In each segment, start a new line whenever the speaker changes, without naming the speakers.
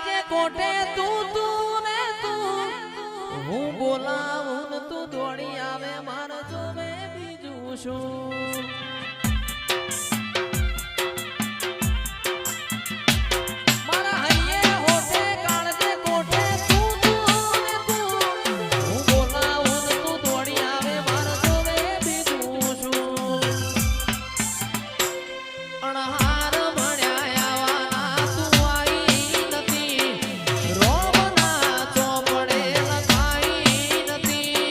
જે કોટે તું ને તું હું બોલાવું ને તું દોડી આવે મારે જોવે બીજું શું મારા હૈયે હોતે કાળજે કોટે તું ને તું હું બોલાવું ને તું દોડી આવે મારે જોવે બીજું શું અણહાર ભણ્યા આવાના તું આવી નથી રોમના ચોપડે લખાઈ નથી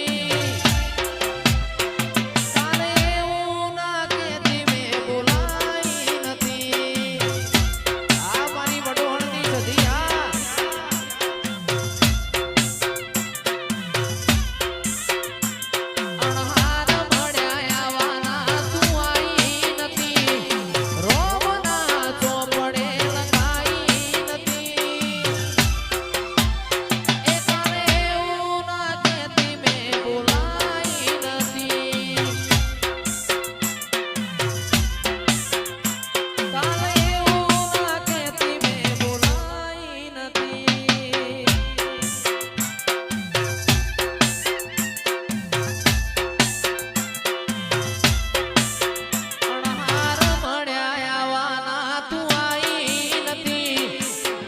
તારે એવું ના કહેતી મેં બોલાઈ નથી આ મારી વડોળની સધિયા અણહાર ભણ્યા આવાના તું આવી નથી રોમના ચોપડે લખાઈ નથી એ તારે એવું ના કહેતી મેં બોલાઈ નથી તારે એવું ના કહેતી મેં બોલાઈ નથી અણહાર મળ્યા આવાના તું આવી નથી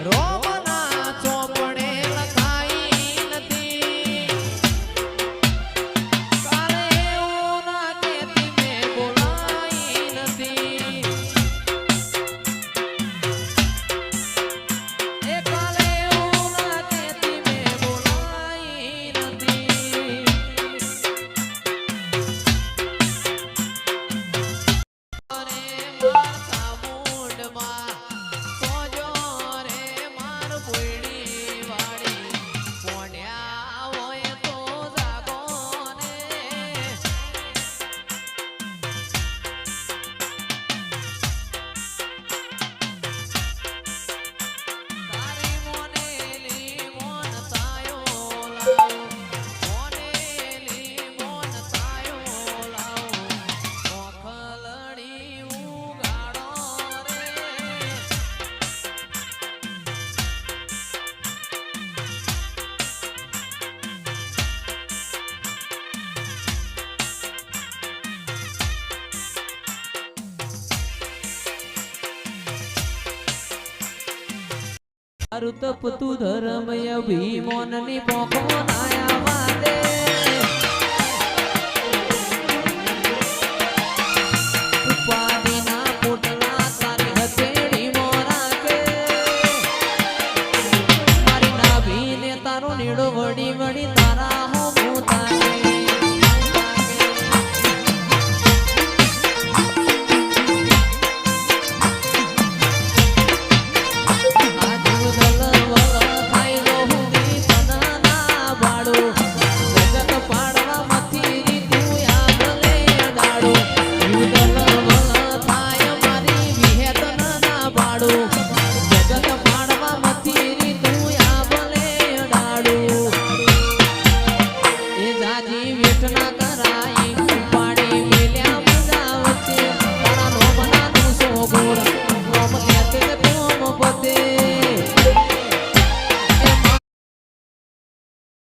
રોમના ચોપડે લખાઈ નથી તારે એવું ના કહેતી મેં બોલાઈ નથી એ કાલે એવું ના કહેતી મેં બોલાઈ નથી અરે મારા મુંડમાં સોજો રે માર ભોયડી વાળી પોણ્યા હોય તો જાગો ને તારી મોનેલી મોન તાયો લાવો મોનેલી મોન તાયો લાવો ઓખલડી ઉગાડો રે તારું તપ તું ધર્મ અભિમાનની પોખો ના